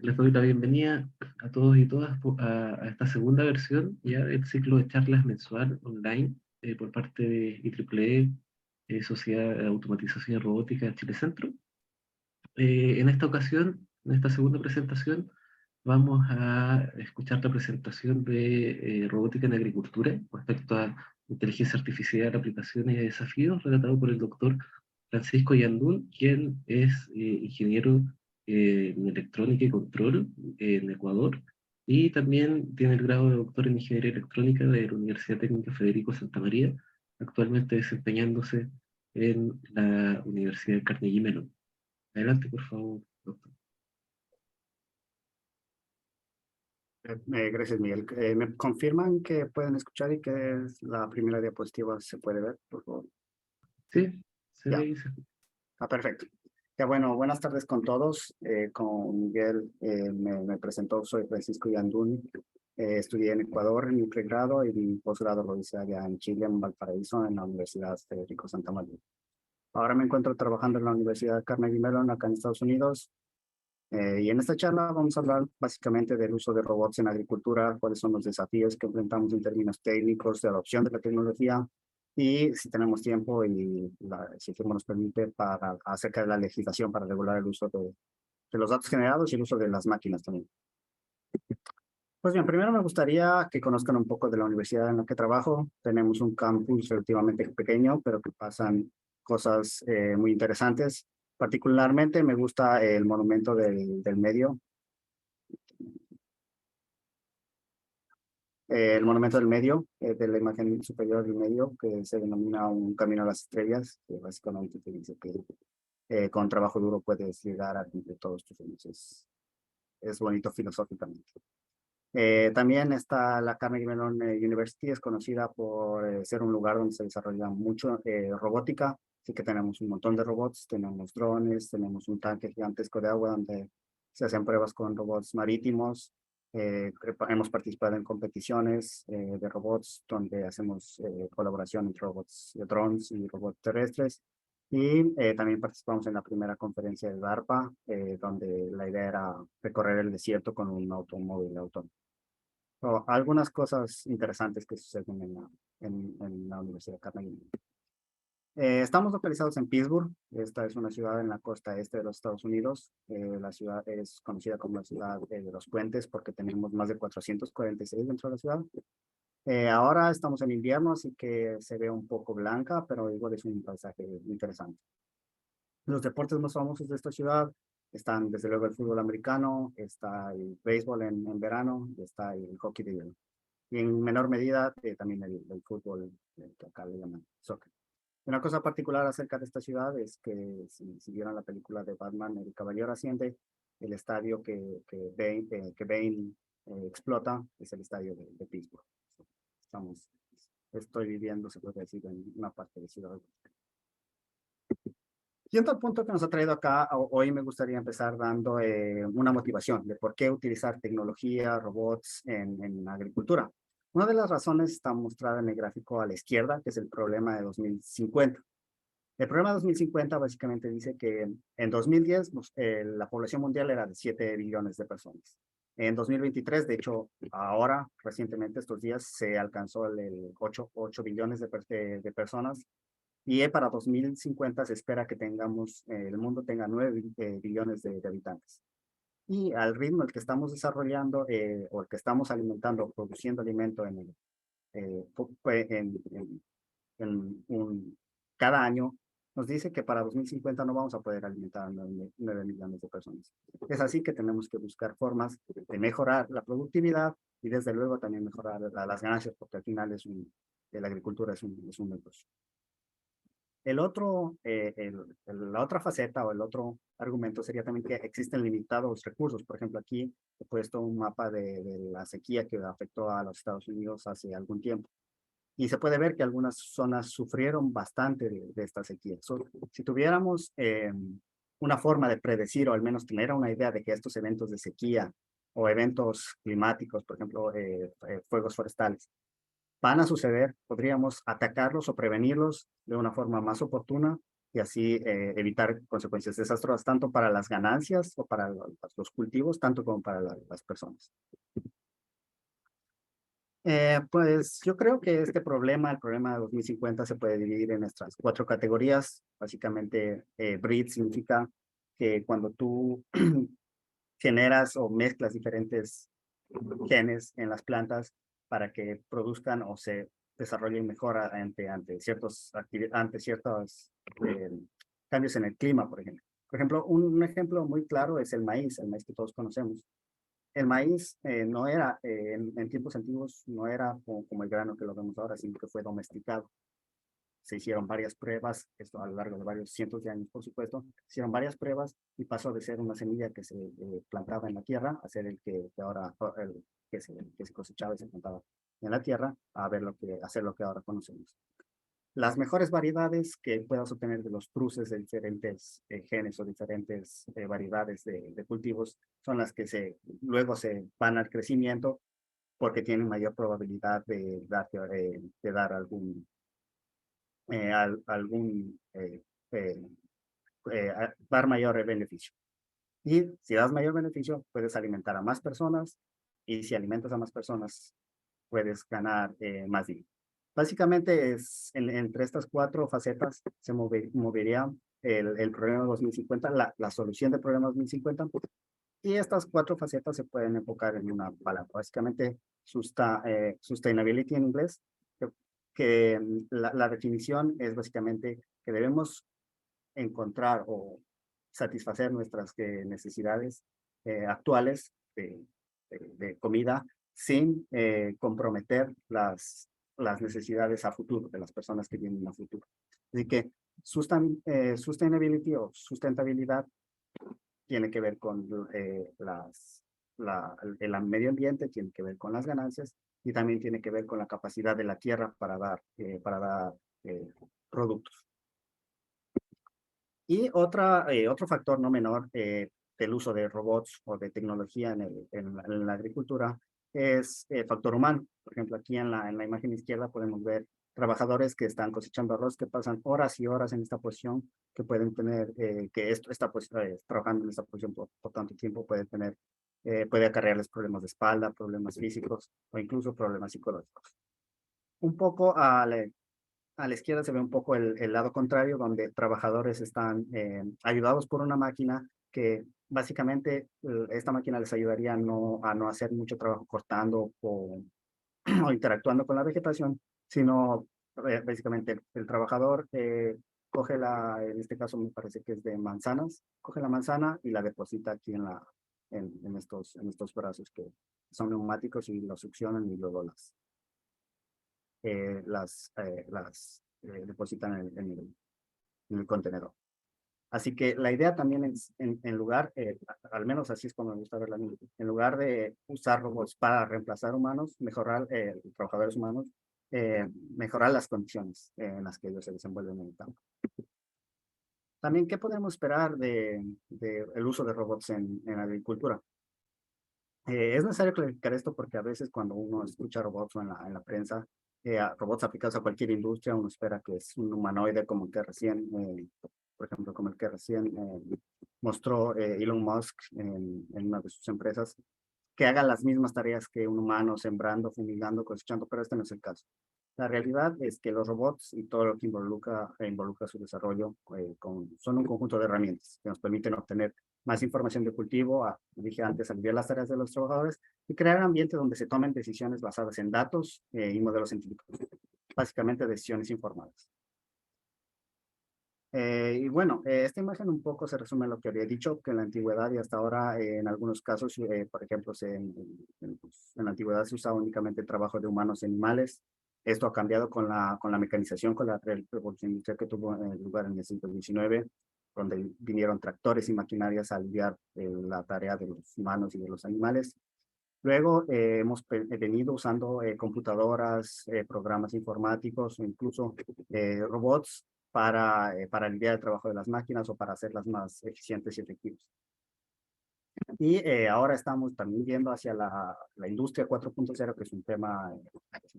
les doy la bienvenida a todos y todas a esta segunda versión ya del ciclo de charlas mensual online por parte de IEEE, Sociedad de Automatización y Robótica de Chile Centro. En esta ocasión, en esta segunda presentación, vamos a escuchar la presentación de robótica en agricultura respecto a inteligencia artificial, aplicaciones y desafíos, relatado por el doctor Francisco Yandún, quien es ingeniero en electrónica y control en Ecuador, y también tiene el grado de doctor en ingeniería electrónica de la Universidad Técnica Federico Santa María, actualmente desempeñándose en la Universidad Carnegie Mellon. Adelante, por favor, doctor. Gracias, Miguel. ¿Me confirman que pueden escuchar y que la primera diapositiva se puede ver, por favor? Sí, se Ya, ve y se escucha. perfecto. Ya, bueno, buenas tardes con todos. Como Miguel me presentó, soy Francisco Yandún. Estudié en Ecuador en mi pregrado y mi posgrado lo hice allá en Chile, en Valparaíso, en la Universidad Federico Santa María. Ahora me encuentro trabajando en la Universidad Carnegie Mellon, acá en Estados Unidos. Y en esta charla vamos a hablar básicamente del uso de robots en agricultura, cuáles son los desafíos que enfrentamos en términos técnicos de adopción de la tecnología y si tenemos tiempo y si el tiempo nos permite para acerca de la legislación para regular el uso de los datos generados y el uso de las máquinas también. Pues bien, primero me gustaría que conozcan un poco de la universidad en la que trabajo. Tenemos un campus relativamente pequeño, pero que pasan cosas muy interesantes. Particularmente me gusta el monumento del medio. El monumento del medio, de la imagen superior del medio, que se denomina un camino a las estrellas, que básicamente te dice que con trabajo duro puedes llegar a cumplir todos tus sueños. Es bonito filosóficamente. También está la Carnegie Mellon University, es conocida por ser un lugar donde se desarrolla mucho robótica, así que tenemos un montón de robots, tenemos drones, tenemos un tanque gigantesco de agua donde se hacen pruebas con robots marítimos, hemos participado en competiciones de robots donde hacemos colaboración entre robots de drones y robots terrestres, y también participamos en la primera conferencia de DARPA, donde la idea era recorrer el desierto con un automóvil autónomo. Algunas cosas interesantes que suceden en la Universidad Carnegie. Estamos localizados en Pittsburgh. Esta es una ciudad en la costa este de los Estados Unidos. La ciudad es conocida como la ciudad de los puentes porque tenemos más de 446 dentro de la ciudad. Ahora estamos en invierno, así que se ve un poco blanca, pero igual es un paisaje interesante. Los deportes más famosos de esta ciudad están desde luego el fútbol americano, está el béisbol en verano, y está el hockey de hielo. Y en menor medida también el fútbol, que acá le llaman soccer. Una cosa particular acerca de esta ciudad es que si vieron la película de Batman, El Caballero Asciende, el estadio que Bane explota es el estadio de Pittsburgh. Estoy viviendo, se puede decir, en una parte de Ciudad. Yendo al punto que nos ha traído acá, hoy me gustaría empezar dando una motivación de por qué utilizar tecnología, robots en agricultura. Una de las razones está mostrada en el gráfico a la izquierda, que es el problema de 2050. El problema de 2050 básicamente dice que en 2010 la población mundial era de 7 billones de personas. En 2023, de hecho, ahora, recientemente, estos días, se alcanzó el 8 billones de personas. Y para 2050 se espera que el mundo tenga 9 billones de habitantes. Y al ritmo el que estamos desarrollando o el que estamos alimentando, produciendo alimento cada año, nos dice que para 2050 no vamos a poder alimentar a 9 millones de personas. Es así que tenemos que buscar formas de mejorar la productividad y desde luego también mejorar las ganancias, porque al final la agricultura es un negocio. La otra faceta o el otro argumento sería también que existen limitados recursos. Por ejemplo, aquí he puesto un mapa de la sequía que afectó a los Estados Unidos hace algún tiempo. Y se puede ver que algunas zonas sufrieron bastante de esta sequía. Si tuviéramos una forma de predecir o al menos tener una idea de que estos eventos de sequía o eventos climáticos, por ejemplo, fuegos forestales, van a suceder, podríamos atacarlos o prevenirlos de una forma más oportuna y así evitar consecuencias desastrosas tanto para las ganancias o para los cultivos, tanto como para las personas. Pues yo creo que este problema, el problema de 2050, se puede dividir en estas 4 categorías. Básicamente, breed significa que cuando tú generas o mezclas diferentes genes en las plantas para que produzcan o se desarrollen mejor ante ciertos eh, cambios en el clima, por ejemplo. Por ejemplo, un ejemplo muy claro es el maíz que todos conocemos. El maíz no era, en tiempos antiguos, no era como el grano que lo vemos ahora, sino que fue domesticado. Se hicieron varias pruebas, esto a lo largo de varios cientos de años, por supuesto, se hicieron varias pruebas y pasó de ser una semilla que se plantaba en la tierra a ser el que ahora, que se cosechaba y se plantaba en la tierra, a hacer lo que ahora conocemos. Las mejores variedades que puedas obtener de los cruces de diferentes genes o diferentes variedades de cultivos son las que luego se van al crecimiento porque tienen mayor probabilidad de dar dar mayor beneficio. Y si das mayor beneficio, puedes alimentar a más personas, y si alimentas a más personas, puedes ganar más dinero. Básicamente, entre estas 4 facetas se movería el problema 2050, la solución del problema 2050, y estas 4 facetas se pueden enfocar en una palabra. Básicamente, sustainability en inglés, que la definición es básicamente que debemos encontrar o satisfacer nuestras necesidades actuales de comida sin comprometer las necesidades a futuro de las personas que vienen a futuro. Así que sustainability o sustentabilidad tiene que ver con el medio ambiente, tiene que ver con las ganancias y también tiene que ver con la capacidad de la tierra para dar productos. Y otro factor no menor del uso de robots o de tecnología en la agricultura es el factor humano. Por ejemplo, aquí en la imagen izquierda podemos ver trabajadores que están cosechando arroz, que pasan horas y horas en esta posición, que pueden tener, trabajando en esta posición por tanto tiempo, puede acarrearles problemas de espalda, problemas físicos o incluso problemas psicológicos. Un poco a la izquierda se ve un poco el lado contrario, donde trabajadores están ayudados por una máquina que básicamente esta máquina les ayudaría a no hacer mucho trabajo cortando o interactuando con la vegetación, sino básicamente el trabajador coge en este caso me parece que es de manzanas, coge la manzana y la deposita aquí en estos brazos que son neumáticos y los succionan y luego depositan en el contenedor. Así que la idea también es, en lugar, al menos así es como me gusta verla, en lugar de usar robots para reemplazar humanos, mejorar trabajadores humanos, mejorar las condiciones en las que ellos se desenvuelven en el campo. También, ¿qué podemos esperar del uso de robots en la agricultura? Es necesario clarificar esto porque a veces cuando uno escucha robots o en la prensa, robots aplicados a cualquier industria, uno espera que es un humanoide como el que recién, por ejemplo, como el que recién mostró Elon Musk en una de sus empresas, que haga las mismas tareas que un humano, sembrando, fumigando, cosechando, pero este no es el caso. La realidad es que los robots y todo lo que involucra su desarrollo son un conjunto de herramientas que nos permiten obtener más información de cultivo, dije antes, aliviar las tareas de los trabajadores y crear un ambiente donde se tomen decisiones basadas en datos y modelos científicos, básicamente decisiones informadas. Y bueno, esta imagen un poco se resume en lo que había dicho, que en la antigüedad y hasta ahora, en algunos casos, por ejemplo, en la antigüedad se usaba únicamente el trabajo de humanos y animales. Esto ha cambiado con la mecanización, con la revolución industrial que tuvo lugar en el siglo XIX, donde vinieron tractores y maquinarias a aliviar la tarea de los humanos y de los animales. Luego hemos venido usando computadoras, programas informáticos o incluso robots para aliviar el trabajo de las máquinas o para hacerlas más eficientes y efectivas. Y ahora estamos también viendo hacia la industria 4.0, que es un tema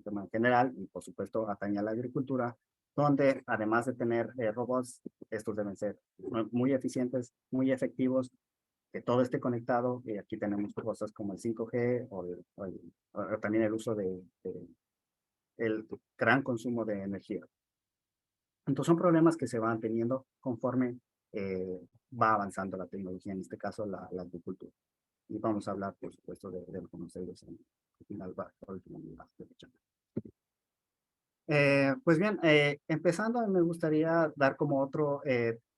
en general y por supuesto atañe a la agricultura, donde además de tener robots, estos deben ser muy eficientes, muy efectivos, que todo esté conectado. Y aquí tenemos cosas como el 5G o también el uso de el gran consumo de energía. Entonces son problemas que se van teniendo conforme va avanzando la tecnología, en este caso la agricultura. Y vamos a hablar, por supuesto, de algunos de ellos en el final. Pues bien, empezando, me gustaría dar como otro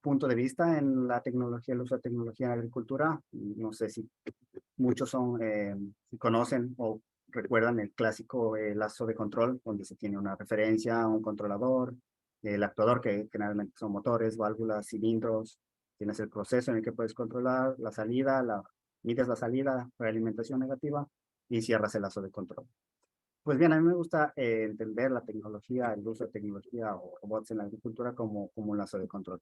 punto de vista en la tecnología, el uso de tecnología en la agricultura. No sé si muchos si conocen o recuerdan el clásico lazo de control, donde se tiene una referencia, un controlador, el actuador, que generalmente son motores, válvulas, cilindros. Tienes el proceso en el que puedes controlar la salida, mides la salida, realimentación negativa y cierras el lazo de control. Pues bien, a mí me gusta entender la tecnología, el uso de tecnología o robots en la agricultura como un lazo de control,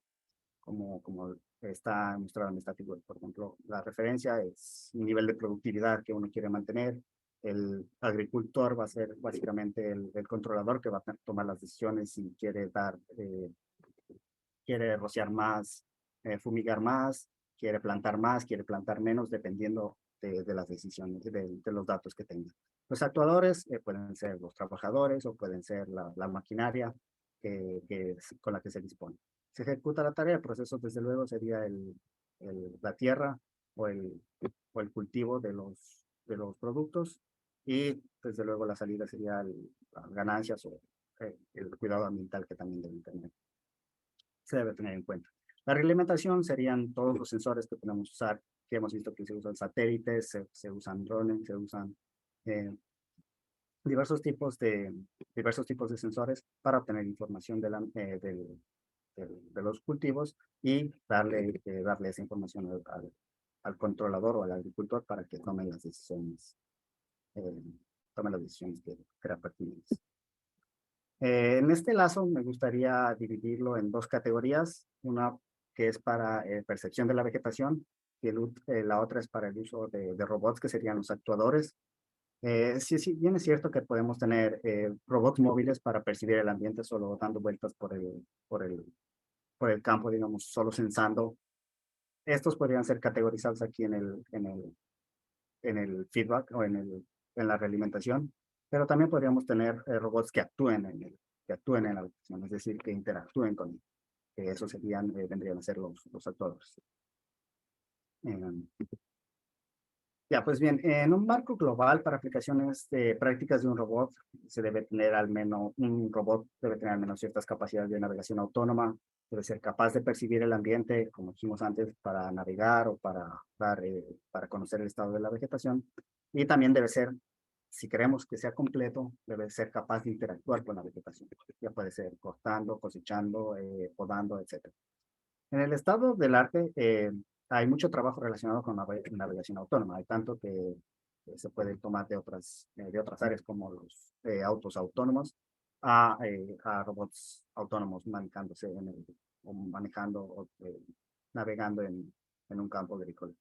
como está mostrado en esta figura. Por ejemplo, la referencia es un nivel de productividad que uno quiere mantener. El agricultor va a ser básicamente el controlador que va a tomar las decisiones si quiere rociar más, fumigar más, quiere plantar menos, dependiendo de las decisiones, de los datos que tenga. Los actuadores pueden ser los trabajadores o pueden ser la maquinaria con la que se dispone. Se ejecuta la tarea, el proceso desde luego sería la tierra o el cultivo de los productos, y desde luego la salida sería las ganancias o el cuidado ambiental que también deben tener, se debe tener en cuenta. La reglamentación serían todos los sensores que podemos usar, que hemos visto que se usan satélites, se usan drones, se usan eh, diversos tipos de sensores para obtener información de los cultivos y darle esa información al controlador o al agricultor para que eh, tome las decisiones que crean pertinentes. En este lazo me gustaría dividirlo en dos categorías, una que es para percepción de la vegetación y la otra es para el uso de robots, que serían los actuadores. Sí, bien es cierto que podemos tener robots móviles para percibir el ambiente solo dando vueltas por el campo, digamos, solo sensando. Estos podrían ser categorizados aquí en el feedback o en la realimentación, pero también podríamos tener robots que actúen en la vegetación, es decir, que interactúen con él. Esos vendrían a ser los actores. Ya, pues bien, en un marco global para aplicaciones de prácticas de un robot, un robot debe tener al menos ciertas capacidades de navegación autónoma, debe ser capaz de percibir el ambiente, como dijimos antes, para navegar o para conocer el estado de la vegetación, y también debe ser, si queremos que sea completo, debe ser capaz de interactuar con la vegetación. Ya puede ser cortando, cosechando, podando, etcétera. En el estado del arte hay mucho trabajo relacionado con la navegación autónoma. Hay tanto que se puede tomar de otras áreas, como los autos autónomos, a robots autónomos o manejando o navegando en un campo agrícola.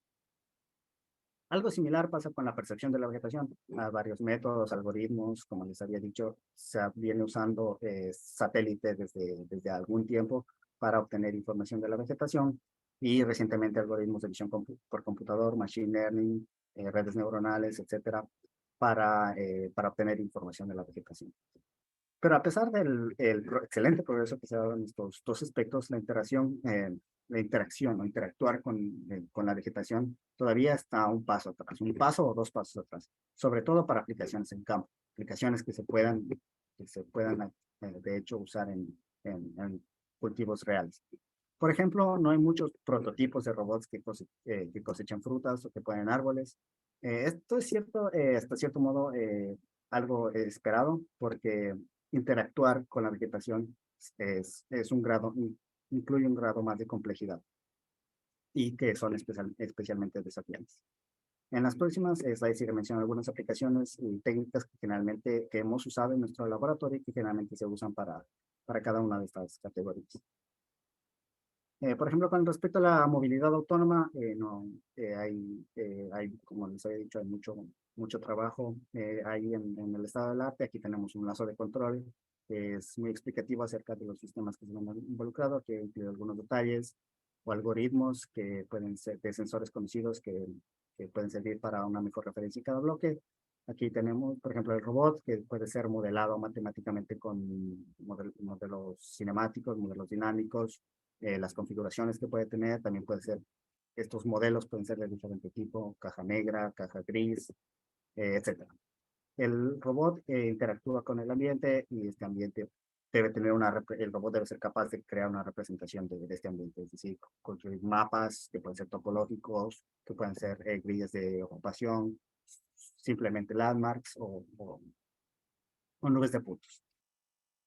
Algo similar pasa con la percepción de la vegetación. Hay varios métodos, algoritmos, como les había dicho, se viene usando satélites desde algún tiempo para obtener información de la vegetación, y recientemente algoritmos de visión por computador, machine learning, redes neuronales, etcétera, para obtener información de la vegetación. Pero a pesar del excelente progreso que se ha dado en estos dos aspectos, la interacción o interactuar con la vegetación todavía está un paso atrás, un paso o dos pasos atrás, sobre todo para aplicaciones en campo, aplicaciones que se puedan de hecho usar en cultivos reales. Por ejemplo, no hay muchos prototipos de robots que cosechan frutas o que ponen árboles. Esto es cierto, hasta cierto modo, algo esperado, porque interactuar con la vegetación incluye un grado más de complejidad y que son especialmente desafiantes. En las próximas slides iré mencionando algunas aplicaciones y técnicas que hemos usado en nuestro laboratorio y que generalmente se usan para cada una de estas categorías. Por ejemplo, con respecto a la movilidad autónoma, no, como les había dicho, hay mucho trabajo ahí en el estado del arte. Aquí tenemos un lazo de control es muy explicativo acerca de los sistemas que se han involucrado, que incluye algunos detalles o algoritmos que pueden ser de sensores conocidos que pueden servir para una mejor referencia en cada bloque. Aquí tenemos, por ejemplo, el robot, que puede ser modelado matemáticamente con modelos cinemáticos, modelos dinámicos, las configuraciones que puede tener, también puede ser, estos modelos pueden ser de diferente tipo, caja negra, caja gris, etcétera. El robot interactúa con el ambiente y este ambiente debe tener el robot debe ser capaz de crear una representación de este ambiente, es decir, construir mapas que pueden ser topológicos, que pueden ser grillas de ocupación, simplemente landmarks o nubes de puntos.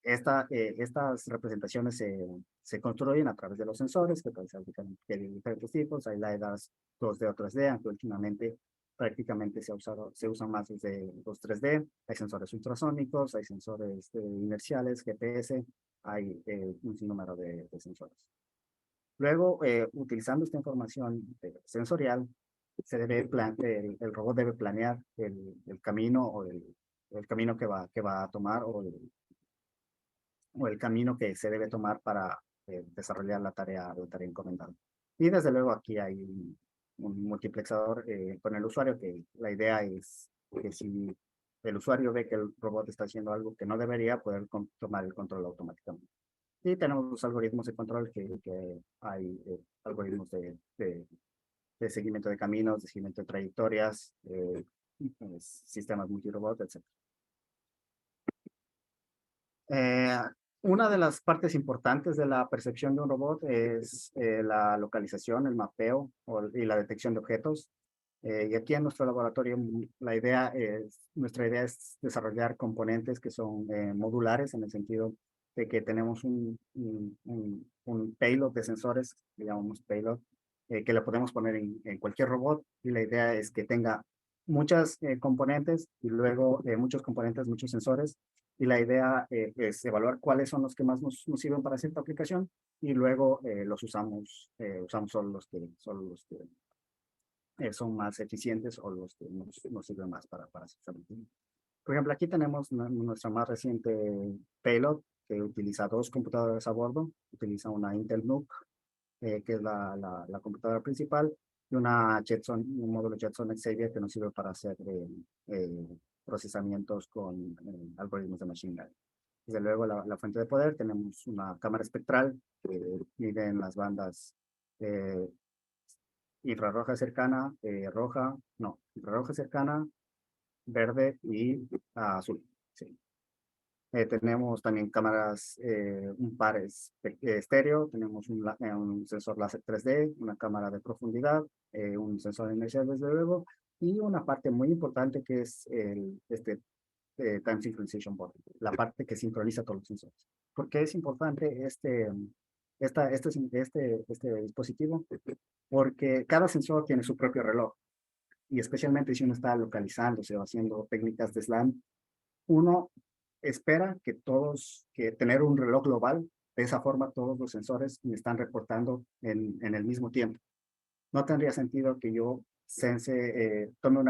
Estas representaciones se construyen a través de los sensores, que pueden ser de diferentes tipos. Hay LiDARs 2D o 3D, aunque últimamente prácticamente se usan más de los 3D. Hay sensores ultrasónicos, hay sensores inerciales, GPS, hay un sinnúmero de sensores. Luego, utilizando esta información sensorial, el robot debe planear el camino o el camino que va a tomar o el camino que se debe tomar para desarrollar la tarea encomendada. Y desde luego aquí hay un multiplexador con el usuario, que la idea es que si el usuario ve que el robot está haciendo algo que no debería, poder tomar el control automáticamente. Y tenemos los algoritmos de control, que hay algoritmos de seguimiento de caminos, de seguimiento de trayectorias, sistemas multirobot, etc. Una de las partes importantes de la percepción de un robot es la localización, el mapeo y la detección de objetos. Y aquí en nuestro laboratorio nuestra idea es desarrollar componentes que son modulares, en el sentido de que tenemos un payload de sensores, que llamamos payload, que le podemos poner en cualquier robot, y la idea es que tenga muchas componentes y luego muchos componentes, muchos sensores, y la idea es evaluar cuáles son los que más nos sirven para cierta aplicación, y luego usamos solo los que son más eficientes o los que nos sirven más para hacer. Por ejemplo, aquí tenemos nuestra más reciente payload, que utiliza 2 computadoras a bordo. Utiliza una Intel NUC, que es la computadora principal, y un módulo Jetson Xavier, que nos sirve para hacer procesamientos con algoritmos de machine learning. Desde luego, la fuente de poder, tenemos una cámara espectral que mide en las bandas infrarroja cercana, infrarroja cercana, verde y azul. Sí. Tenemos también cámaras, un par estéreo, tenemos un sensor láser 3D, una cámara de profundidad, un sensor inercial desde luego, y una parte muy importante que es Time Synchronization Board, la parte que sincroniza todos los sensores. ¿Por qué es importante este dispositivo? Porque cada sensor tiene su propio reloj, y especialmente si uno está localizándose o haciendo técnicas de SLAM, uno espera que tener un reloj global, de esa forma todos los sensores me están reportando en el mismo tiempo. No tendría sentido que yo tome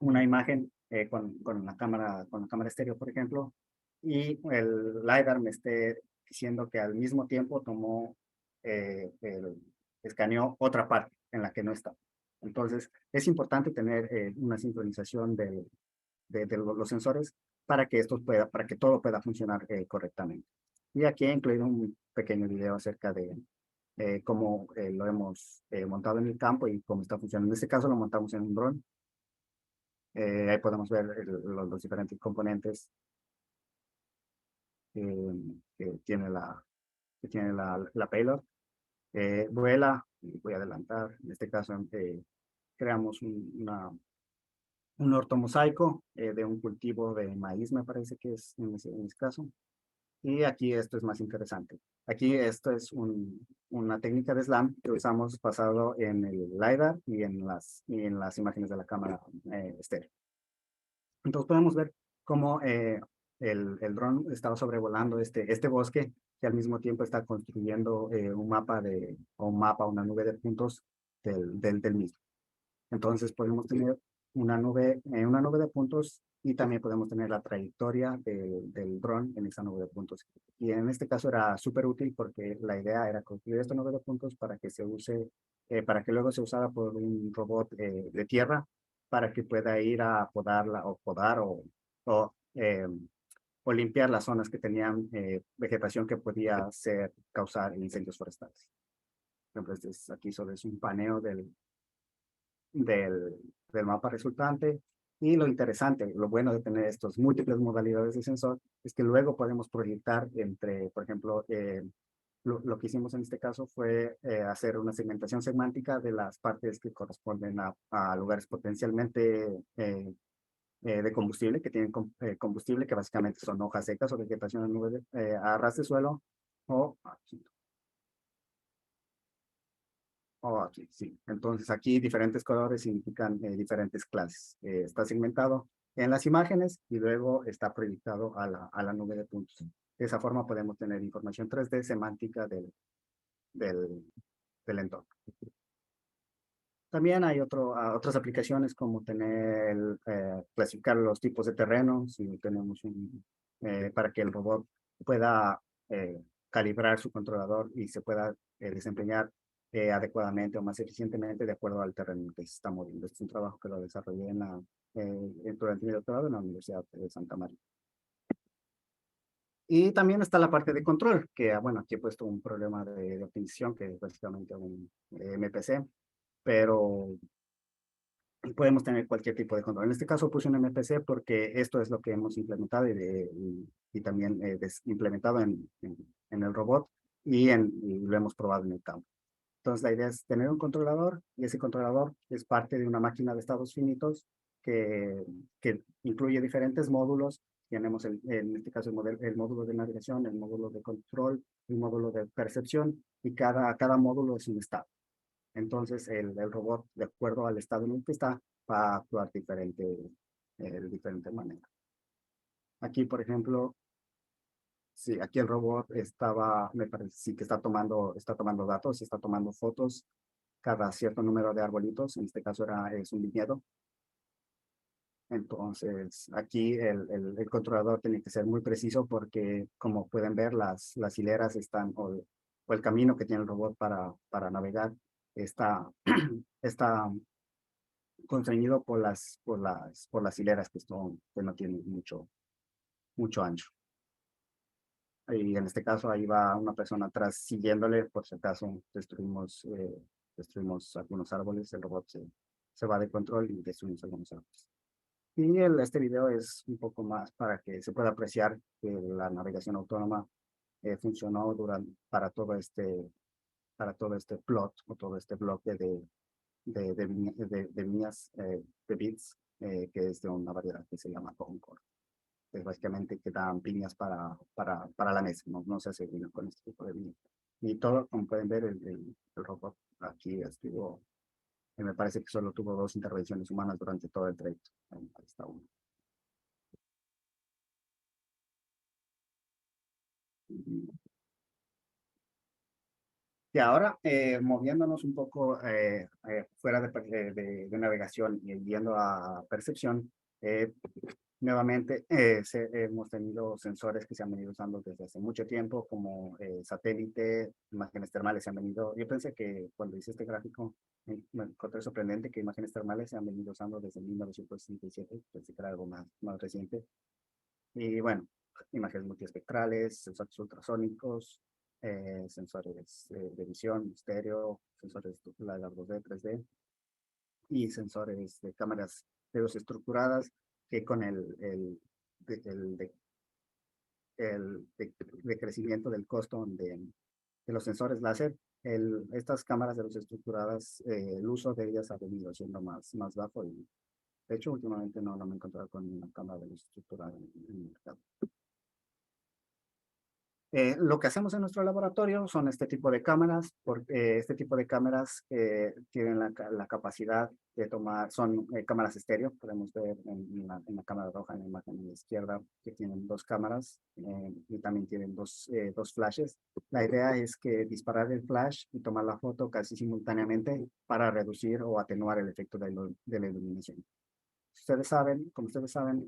una imagen con la cámara estéreo, por ejemplo, y el LiDAR me esté diciendo que al mismo tiempo escaneó otra parte en la que no está. Entonces, es importante tener una sincronización de los sensores para que todo pueda funcionar correctamente. Y aquí he incluido un pequeño video acerca de cómo lo hemos montado en el campo y cómo está funcionando. En este caso lo montamos en un dron. Ahí podemos ver los diferentes componentes que tiene la payload. Vuela, voy a adelantar, en este caso creamos un ortomosaico de un cultivo de maíz, me parece que es en ese caso. Y aquí esto es más interesante. Aquí esto es una técnica de SLAM que usamos basado en el LiDAR y en las imágenes de la cámara estéreo. Entonces podemos ver cómo el dron estaba sobrevolando este bosque, que al mismo tiempo está construyendo una nube de puntos del mismo. Entonces podemos tener una nube de puntos y también podemos tener la trayectoria del dron en esa nube de puntos. Y en este caso era súper útil porque la idea era construir esta nube de puntos para que se use, para que luego se usara por un robot de tierra para que pueda ir a podarla o podar o, eh, o limpiar las zonas que tenían vegetación que podía causar incendios forestales. Entonces, aquí solo es un paneo del, del mapa resultante. Y lo interesante, lo bueno de tener estos múltiples modalidades de sensor es que luego podemos proyectar entre, por ejemplo, lo que hicimos en este caso fue hacer una segmentación semántica de las partes que corresponden a lugares potencialmente de combustible, que tienen combustible, que básicamente son hojas secas o vegetación en nube a ras de suelo, o aquí, sí. Entonces aquí diferentes colores significan diferentes clases. Está segmentado en las imágenes y luego está proyectado a la nube de puntos. De esa forma podemos tener información 3D semántica del, del entorno. También hay otras aplicaciones como clasificar los tipos de terreno, si tenemos para que el robot pueda calibrar su controlador y se pueda desempeñar adecuadamente o más eficientemente de acuerdo al terreno que se está moviendo. Este es un trabajo que lo desarrollé durante mi doctorado en la Universidad de Santa María. Y también está la parte de control, que bueno, aquí he puesto un problema de optimización que es básicamente un MPC, pero podemos tener cualquier tipo de control. En este caso puse un MPC porque esto es lo que hemos implementado y también implementado en el robot y lo hemos probado en el campo. Entonces la idea es tener un controlador y ese controlador es parte de una máquina de estados finitos que incluye diferentes módulos. Tenemos en este caso el módulo de navegación, el módulo de control, el módulo de percepción y cada módulo es un estado. Entonces, el robot, de acuerdo al estado en el que está, va a actuar de diferente manera. Aquí, por ejemplo, sí, aquí el robot me parece sí que está tomando datos, está tomando fotos cada cierto número de arbolitos. En este caso es un viñedo. Entonces, aquí el controlador tiene que ser muy preciso porque, como pueden ver, las hileras están, o el camino que tiene el robot para navegar está, está constreñido por las hileras que no tienen mucho ancho. Y en este caso ahí va una persona atrás siguiéndole, por si acaso destruimos algunos árboles, el robot se va de control y destruimos algunos árboles. Y este video es un poco más para que se pueda apreciar que la navegación autónoma funcionó para todo este plot o todo este bloque de líneas de bits, que es de una variedad que se llama Concord. Es básicamente que dan piñas para la mesa, no se hace vino con este tipo de vino. Y todo, como pueden ver, el robot aquí estuvo, me parece que solo tuvo 2 intervenciones humanas durante todo el trayecto. Ahí está uno. Y ahora, moviéndonos un poco fuera de navegación y yendo a percepción, nuevamente hemos tenido sensores que se han venido usando desde hace mucho tiempo, como satélite, imágenes termales se han venido. Yo pensé que cuando hice este gráfico, me encontré sorprendente que imágenes termales se han venido usando desde 1967, pensé que era algo más reciente. Y bueno, imágenes multiespectrales, sensores ultrasónicos, sensores de visión, estéreo, sensores de 2D, 3D y sensores de cámaras estructuradas que con el crecimiento del costo de los sensores láser, estas cámaras estructuradas, el uso de ellas ha venido siendo más bajo y de hecho últimamente no me he encontrado con una cámara estructurada en el mercado. Lo que hacemos en nuestro laboratorio son este tipo de cámaras, porque este tipo de cámaras tienen la capacidad de tomar, son cámaras estéreo, podemos ver en la cámara roja, en la imagen a la izquierda, que tienen 2 cámaras y también tienen dos flashes. La idea es que disparar el flash y tomar la foto casi simultáneamente para reducir o atenuar el efecto de la iluminación. como ustedes saben,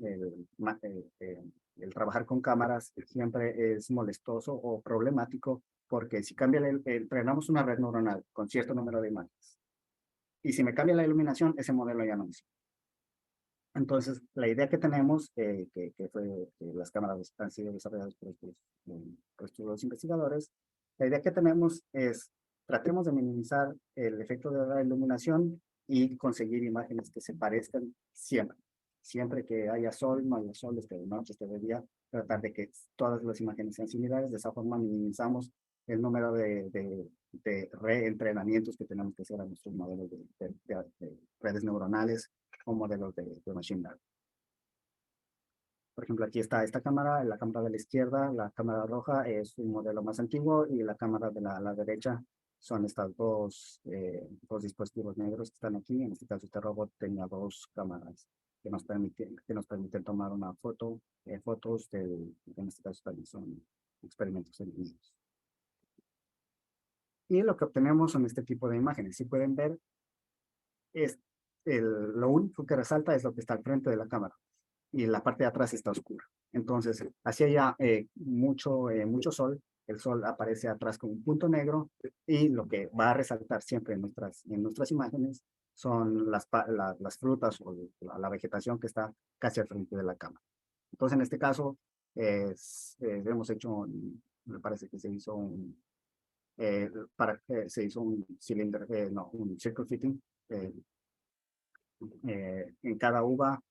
el trabajar con cámaras siempre es molestoso o problemático porque si cambia, entrenamos una red neuronal con cierto número de imágenes y si me cambia la iluminación, ese modelo ya no me sirve. Entonces, la idea que tenemos, que fue que las cámaras han sido desarrolladas por estos investigadores, la idea que tenemos es tratemos de minimizar el efecto de la iluminación y conseguir imágenes que se parezcan siempre. Siempre que haya sol, no haya sol, esté de noche, esté de día, tratar de que todas las imágenes sean similares. De esa forma minimizamos el número de reentrenamientos que tenemos que hacer a nuestros modelos de redes neuronales o modelos de machine learning. Por ejemplo, aquí está esta cámara, la cámara de la izquierda, la cámara roja es un modelo más antiguo y la cámara de la derecha son estas dos dispositivos negros que están aquí. En este caso, este robot tenía dos cámaras que nos permiten tomar una fotos en este caso también son experimentos en niños. Y lo que obtenemos son este tipo de imágenes. Si pueden ver, lo único que resalta es lo que está al frente de la cámara y la parte de atrás está oscura. Entonces, hacia allá mucho sol, el sol aparece atrás como un punto negro y lo que va a resaltar siempre en nuestras imágenes son las frutas o la vegetación que está casi al frente de la cámara. Entonces, en este caso, hemos hecho, me parece que se hizo un cilindro, un circle fitting. En cada uva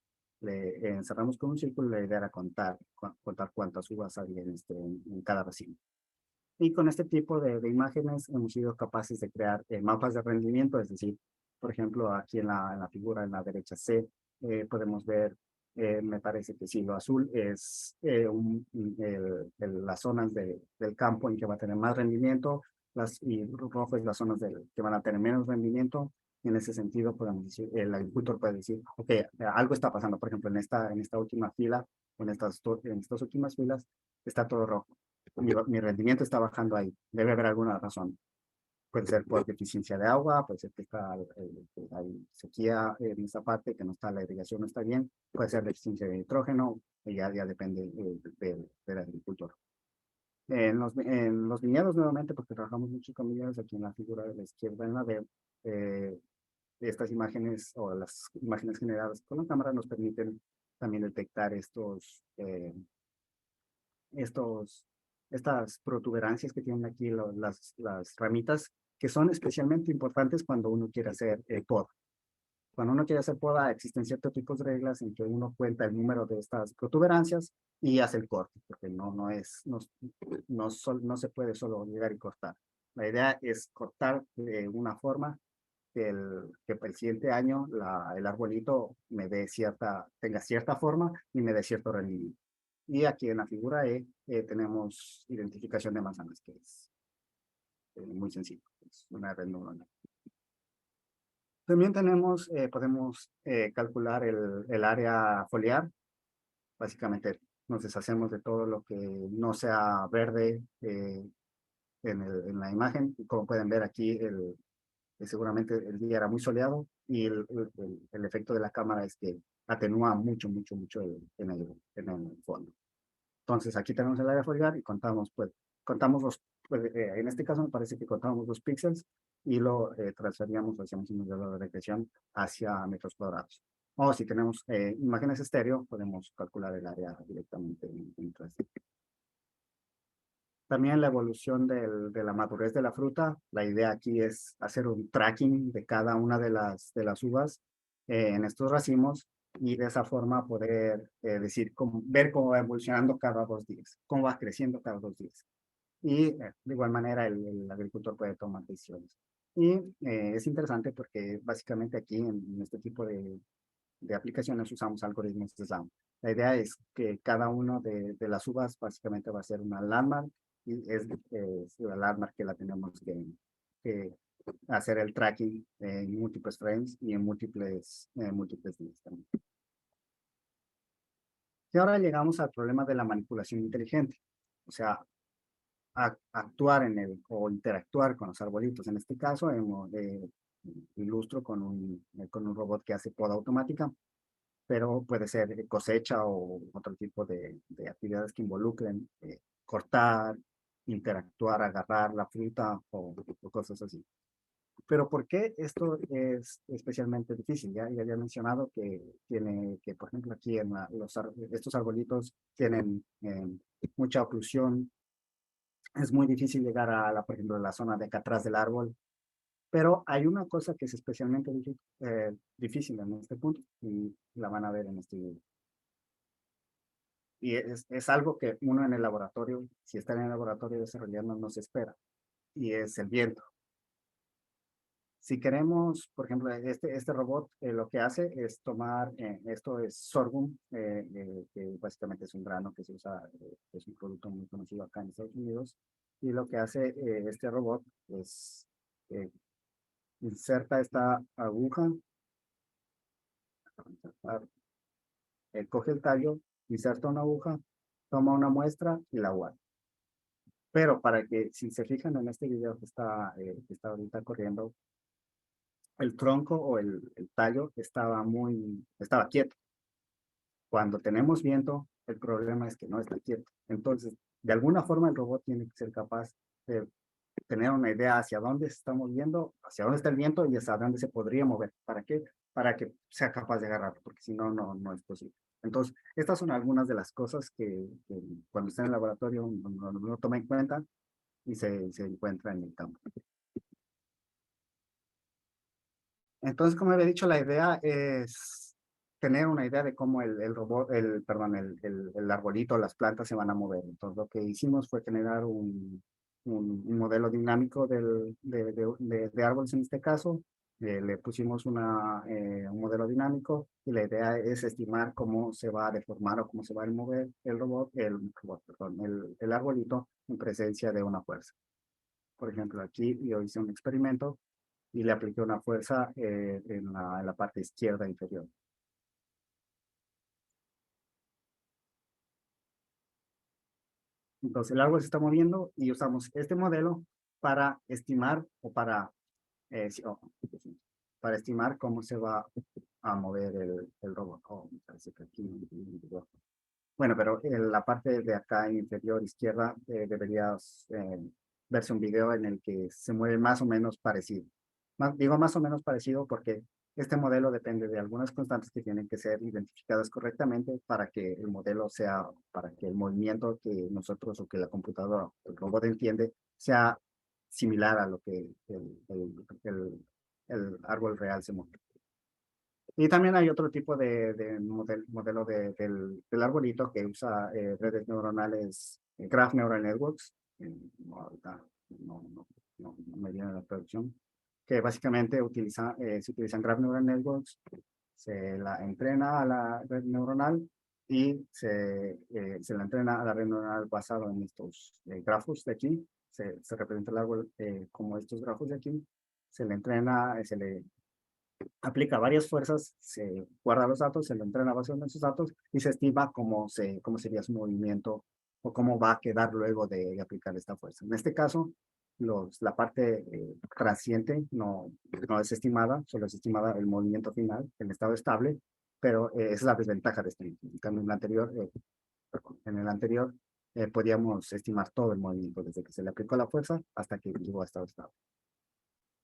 le encerramos con un círculo y la idea era contar cuántas uvas había en cada racimo. Y con este tipo de imágenes hemos sido capaces de crear mapas de rendimiento, es decir, por ejemplo, aquí en la figura en la derecha C, podemos ver, me parece que sí, lo azul es las zonas del campo en que va a tener más rendimiento, y rojo es las zonas que van a tener menos rendimiento. Y en ese sentido, podemos decir, el agricultor puede decir, ok, algo está pasando, por ejemplo, en esta última fila, en estas últimas filas, está todo rojo. Mi rendimiento está bajando ahí. Debe haber alguna razón. Puede ser por deficiencia de agua, puede ser que hay sequía en esta parte, que no está, la irrigación no está bien, puede ser deficiencia de nitrógeno, y ya depende del agricultor. En los viñedos, nuevamente, porque trabajamos mucho con viñedos, aquí en la figura de la izquierda en la B, estas imágenes o las imágenes generadas con la cámara nos permiten también detectar estas protuberancias que tienen aquí las ramitas, que son especialmente importantes cuando uno quiere hacer poda. Cuando uno quiere hacer poda, existen ciertos tipos de reglas en que uno cuenta el número de estas protuberancias y hace el corte, porque no se puede solo llegar y cortar. La idea es cortar de una forma que el siguiente año el arbolito tenga cierta forma y me dé cierto rendimiento. Y aquí en la figura E tenemos identificación de manzanas, que es muy sencillo, es una red neuronal. También podemos calcular el área foliar. Básicamente nos deshacemos de todo lo que no sea verde en la imagen. Como pueden ver aquí, seguramente el día era muy soleado y el efecto de la cámara es que atenúa mucho en el fondo. Entonces aquí tenemos el área foliar y contamos en este caso me parece que contamos los píxeles y lo transferíamos, hacíamos un modelo de regresión hacia metros cuadrados. O si tenemos imágenes estéreo, podemos calcular el área directamente en 3D. También la evolución de la madurez de la fruta. La idea aquí es hacer un tracking de cada una de las uvas en estos racimos y de esa forma poder ver cómo va evolucionando cada 2 días, cómo va creciendo cada 2 días. Y de igual manera el agricultor puede tomar decisiones. Y es interesante porque básicamente aquí en este tipo de aplicaciones usamos algoritmos de SLAM. La idea es que cada uno de las uvas básicamente va a ser una landmark y es la landmark que la tenemos que hacer el tracking en múltiples frames y en múltiples días también. Y ahora llegamos al problema de la manipulación inteligente. O sea, actuar o interactuar con los arbolitos. En este caso, ilustro con un robot que hace poda automática. pero puede ser cosecha o otro tipo de actividades que involucren cortar, interactuar, agarrar la fruta o cosas así. Pero ¿por qué esto es especialmente difícil? Ya había mencionado que por ejemplo, aquí en estos arbolitos tienen mucha oclusión. Es muy difícil llegar a por ejemplo, la zona de acá atrás del árbol. Pero hay una cosa que es especialmente difícil en este punto y la van a ver en este video. Y es algo que uno en el laboratorio, si está en el laboratorio desarrollando, no se espera. Y es el viento. Si queremos, por ejemplo, este robot lo que hace es tomar, esto es sorghum, que básicamente es un grano que se usa, es un producto muy conocido acá en Estados Unidos, y lo que hace este robot es eh, inserta esta aguja, coge el tallo, inserta una aguja, toma una muestra y la guarda. Pero para que, si se fijan en este video que está ahorita corriendo, el tronco o el tallo estaba quieto. Cuando tenemos viento, el problema es que no está quieto. Entonces, de alguna forma el robot tiene que ser capaz de tener una idea hacia dónde se está moviendo, hacia dónde está el viento y hacia dónde se podría mover. ¿Para qué? Para que sea capaz de agarrarlo, porque si no, no es posible. Entonces, estas son algunas de las cosas que cuando está en el laboratorio no toma en cuenta y se encuentra en el campo. Entonces, como había dicho, la idea es tener una idea de cómo el robot, perdón, el arbolito, las plantas se van a mover. Entonces, lo que hicimos fue generar un modelo dinámico de árboles en este caso. Le pusimos un modelo dinámico y la idea es estimar cómo se va a deformar o cómo se va a mover perdón, el arbolito en presencia de una fuerza. Por ejemplo, aquí yo hice un experimento y le apliqué una fuerza en la parte izquierda inferior. Entonces el árbol se está moviendo y usamos este modelo para estimar o para estimar cómo se va a mover el robot. Me parece que aquí bueno, pero en la parte de acá inferior izquierda deberías verse un video en el que se mueve más o menos parecido. Digo más o menos parecido porque este modelo depende de algunas constantes que tienen que ser identificadas correctamente para que el modelo para que el movimiento que nosotros o que la computadora o el robot entiende sea similar a lo que el árbol real se mueve. Y también hay otro tipo de modelo del arbolito que usa redes neuronales, Graph Neural Networks. Ahorita no me viene la traducción. Que básicamente se utilizan Graph Neural Networks, se la entrena a la red neuronal y se la entrena a la red neuronal basado en estos grafos de aquí. Se representa el árbol como estos grafos de aquí. Se le entrena, se le aplica varias fuerzas, se guarda los datos, se lo entrena basado en esos datos y se estima cómo sería su movimiento o cómo va a quedar luego de aplicar esta fuerza. En este caso, la parte transiente no es estimada, solo es estimada el movimiento final, el estado estable, pero esa es la desventaja de este. En cambio, en el anterior podíamos estimar todo el movimiento, desde que se le aplicó la fuerza hasta que llegó a estado estable.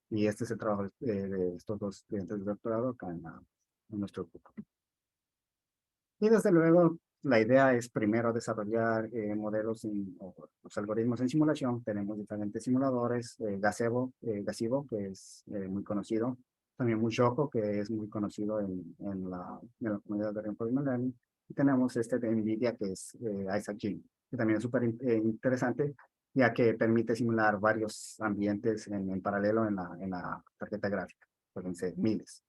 Y este es el trabajo de estos dos estudiantes de doctorado acá en nuestro grupo. Y desde luego, la idea es primero desarrollar modelos o los algoritmos en simulación. Tenemos diferentes simuladores, Gazebo, que es muy conocido. También Mushoku, que es muy conocido en la comunidad de Reinforcement Learning. Y tenemos este de NVIDIA, que es Isaac Gene, que también es súper interesante, ya que permite simular varios ambientes en paralelo en la tarjeta gráfica. Pueden ser miles.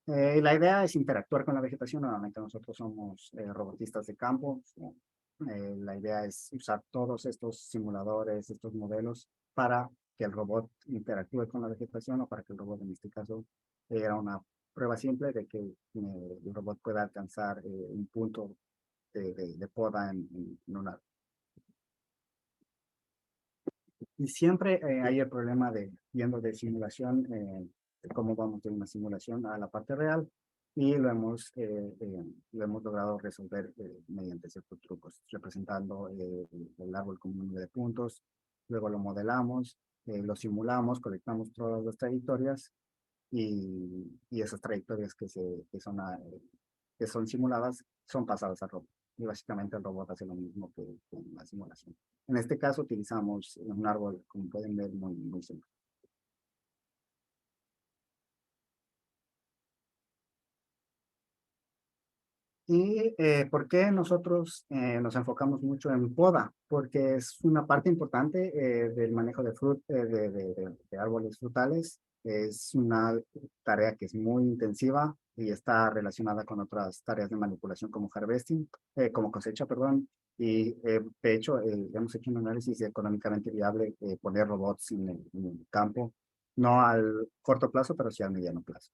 La idea es interactuar con la vegetación. Nuevamente nosotros somos robotistas de campo. La idea es usar todos estos simuladores, estos modelos para que el robot interactúe con la vegetación o para que el robot, en este caso, era una prueba simple de que el robot pueda alcanzar un punto de poda en un árbol. Y siempre hay el problema viendo de simulación, cómo vamos de una simulación a la parte real y lo hemos logrado resolver mediante ciertos trucos, representando el árbol como un número de puntos, luego lo modelamos, lo simulamos, colectamos todas las trayectorias y esas trayectorias que son simuladas son pasadas al robot. Y básicamente el robot hace lo mismo que en la simulación. En este caso utilizamos un árbol, como pueden ver, muy simple. ¿Y por qué nosotros nos enfocamos mucho en poda? Porque es una parte importante del manejo de árboles frutales. Es una tarea que es muy intensiva y está relacionada con otras tareas de manipulación como harvesting, como cosecha, perdón. Y de hecho, hemos hecho un análisis económicamente viable poner robots en el campo, no al corto plazo, pero sí al mediano plazo.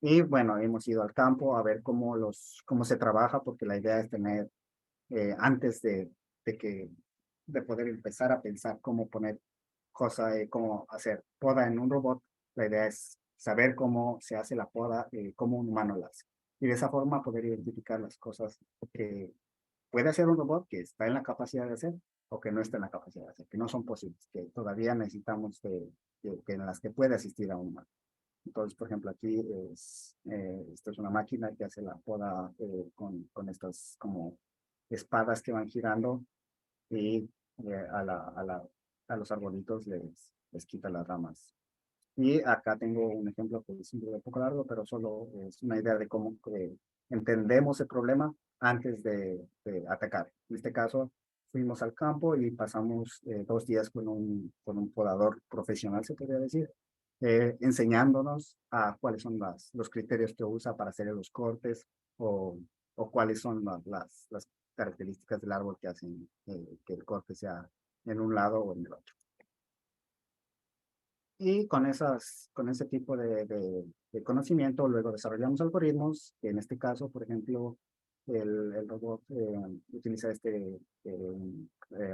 Y bueno, hemos ido al campo a ver cómo se trabaja, porque la idea es tener, antes de, que, de poder empezar a pensar cómo poner cómo hacer poda en un robot, la idea es saber cómo se hace la poda, cómo un humano la hace. Y de esa forma poder identificar las cosas que puede hacer un robot que está en la capacidad de hacer o que no está en la capacidad de hacer, que no son posibles, que todavía necesitamos en las que puede asistir a un humano. Entonces, por ejemplo, aquí esta es una máquina que hace la poda con estas como espadas que van girando y a los arbolitos les quita las ramas. Y acá tengo un ejemplo que es un poco largo, pero solo es una idea de cómo entendemos el problema antes de atacar. En este caso, fuimos al campo y pasamos 2 días con un podador profesional, se podría decir, enseñándonos a cuáles son los criterios que usa para hacer los cortes o cuáles son las características del árbol que hacen que el corte sea en un lado o en el otro. Y con ese tipo de conocimiento, luego desarrollamos algoritmos, que en este caso, por ejemplo, el robot utiliza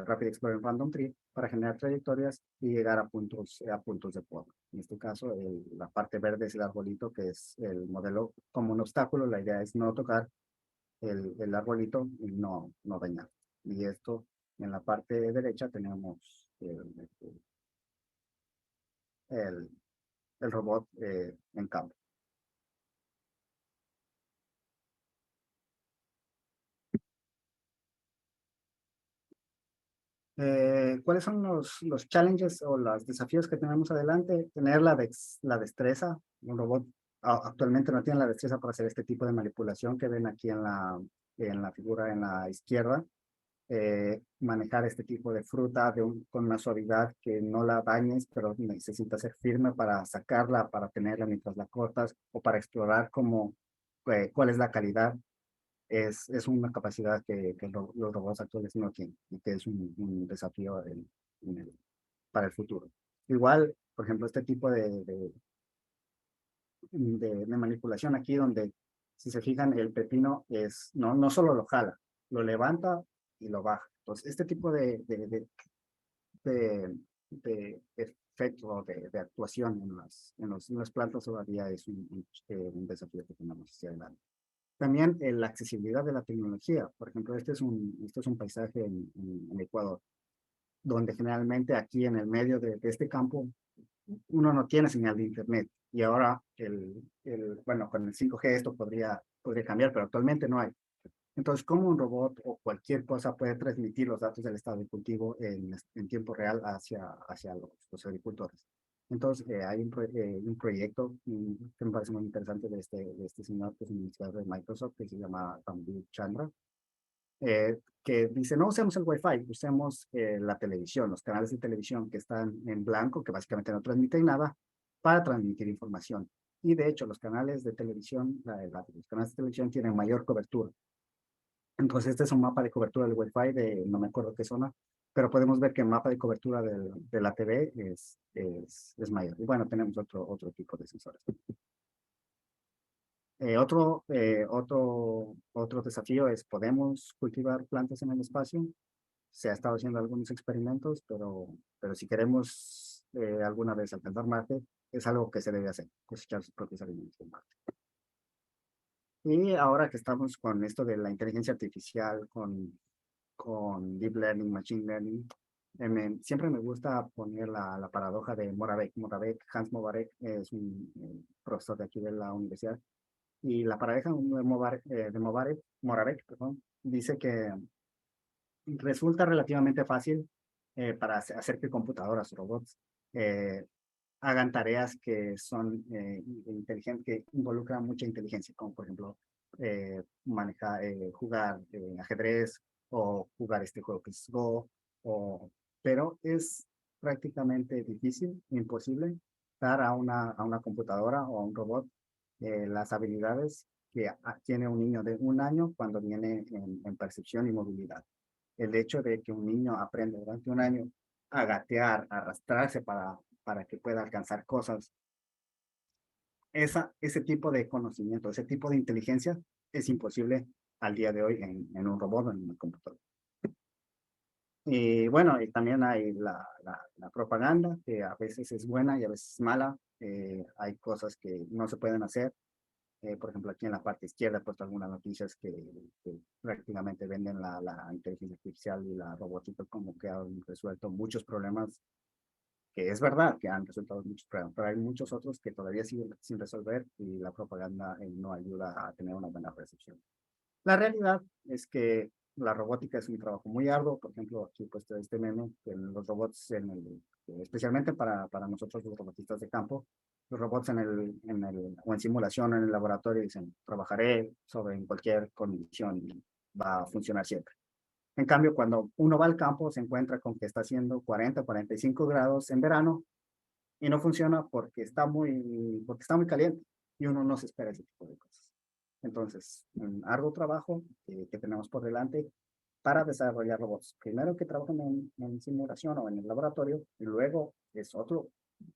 Rapid Explorer Random Tree para generar trayectorias y llegar a puntos de poda. En este caso, la parte verde es el arbolito, que es el modelo como un obstáculo. La idea es no tocar el arbolito y no dañar. Y esto, en la parte derecha tenemos el, el robot en campo. ¿Cuáles son los challenges o los desafíos que tenemos adelante? Tener la destreza. Un robot actualmente no tiene la destreza para hacer este tipo de manipulación que ven aquí en la figura en la izquierda. Manejar este tipo de fruta con una suavidad que no la dañes, pero necesita ser firme para sacarla, para tenerla mientras la cortas o para explorar cuál es la calidad. Es una capacidad que los robots actuales no tienen y que es un desafío para el futuro. Igual, por ejemplo, este tipo de manipulación aquí donde, si se fijan, el pepino no solo lo jala, lo levanta y lo baja. Entonces, este tipo de, de efecto de actuación en las plantas todavía es un desafío que tenemos hacia adelante. También la accesibilidad de la tecnología. Por ejemplo, este es un paisaje en Ecuador, donde generalmente aquí en el medio de este campo uno no tiene señal de internet. Y ahora, bueno, con el 5G esto podría cambiar, pero actualmente no hay. Entonces, ¿cómo un robot o cualquier cosa puede transmitir los datos del estado de cultivo en tiempo real hacia los agricultores? Entonces, hay un proyecto que me parece muy interesante de este señor, que es un investigador de Microsoft, que se llama Ramdeep Chandra, que dice, no usemos el Wi-Fi, usemos la televisión, los canales de televisión que están en blanco, que básicamente no transmiten nada, para transmitir información. Y de hecho, los canales de televisión, los canales de televisión tienen mayor cobertura. Entonces, este es un mapa de cobertura del Wi-Fi no me acuerdo qué zona, pero podemos ver que el mapa de cobertura de la TV es mayor. Y bueno, tenemos otro tipo de sensores. Otro desafío es, ¿podemos cultivar plantas en el espacio? Se ha estado haciendo algunos experimentos, pero si queremos alguna vez alcanzar Marte, es algo que se debe hacer, cosechar sus propios alimentos en Marte. Y ahora que estamos con esto de la inteligencia artificial, con Deep Learning, Machine Learning, siempre me gusta poner la paradoja de Moravec. Hans Moravec es un profesor de aquí de la universidad, y la paradoja Moravec, perdón, dice que resulta relativamente fácil para hacer que computadoras, robots, eh, hagan tareas que son inteligentes, que involucran mucha inteligencia, como por ejemplo manejar, jugar ajedrez o jugar este juego que es Go, pero es prácticamente difícil, imposible, dar a una computadora o a un robot las habilidades que tiene un niño de 1 año cuando viene en percepción y movilidad. El hecho de que un niño aprenda durante 1 año a gatear, a arrastrarse para que pueda alcanzar cosas, ese tipo de conocimiento, ese tipo de inteligencia es imposible al día de hoy en un robot o en una computadora. Y bueno, y también hay la propaganda, que a veces es buena y a veces es mala. Hay cosas que no se pueden hacer. Por ejemplo, aquí en la parte izquierda he puesto algunas noticias que prácticamente venden la inteligencia artificial y la robótica como que han resuelto muchos problemas, que es verdad que han resuelto muchos problemas, pero hay muchos otros que todavía siguen sin resolver, y la propaganda no ayuda a tener una buena recepción. La realidad es que la robótica es un trabajo muy arduo. Por ejemplo, aquí he puesto este meme, que los robots, especialmente para nosotros los robotistas de campo, los robots o en simulación o en el laboratorio dicen, trabajaré en cualquier condición y va a funcionar siempre. En cambio, cuando uno va al campo, se encuentra con que está haciendo 40, 45 grados en verano y no funciona porque está muy caliente, y uno no se espera ese tipo de cosas. Entonces, un arduo trabajo que tenemos por delante para desarrollar robots. Primero que trabajen en simulación o en el laboratorio, y luego es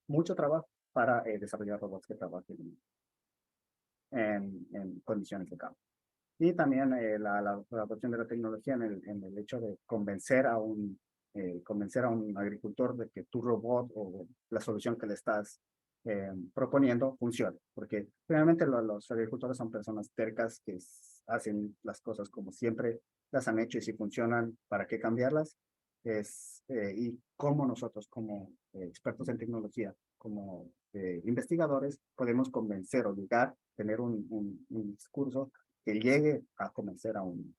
mucho trabajo para desarrollar robots que trabajen en condiciones de campo. Y también la cuestión de la tecnología en el hecho de convencer a un agricultor de que tu robot o la solución que le estás proponiendo funcione. Porque realmente los agricultores son personas tercas que hacen las cosas como siempre las han hecho, y si funcionan, ¿para qué cambiarlas? Y cómo nosotros como expertos en tecnología, como investigadores, podemos convencer o llegar a tener un discurso que llegue a convencer a un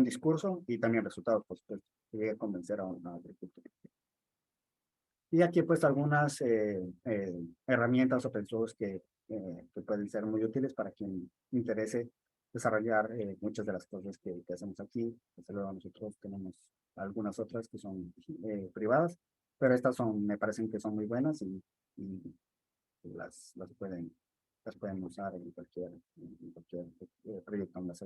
discurso, y también resultados, pues, que llegue a convencer a una agricultura. Y aquí he puesto algunas herramientas open source que pueden ser muy útiles para quien interese desarrollar muchas de las cosas que hacemos aquí. Desde luego nosotros tenemos algunas otras que son privadas, pero estas me parecen que son muy buenas, y las pueden usar en cualquier proyecto donde se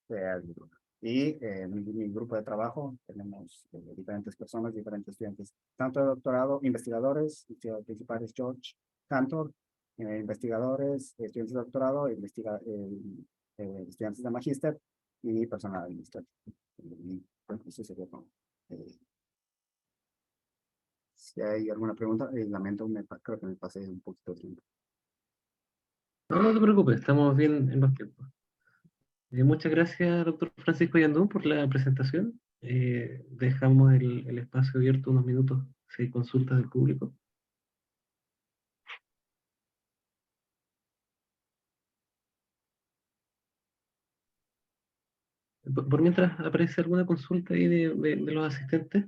de algo. Y mi grupo de trabajo tenemos diferentes personas, diferentes estudiantes, tanto de doctorado, investigadores, principales George Cantor, investigadores, estudiantes de doctorado, estudiantes de magíster y personal administrativo. Y bueno, eso sería todo. Si hay alguna pregunta, lamento, creo que me pasé un poquito de tiempo. No, no te preocupes, estamos bien en los tiempos. Muchas gracias, doctor Francisco Yandú, por la presentación. Dejamos el espacio abierto unos minutos si hay consultas del público. Por mientras aparece alguna consulta ahí de los asistentes,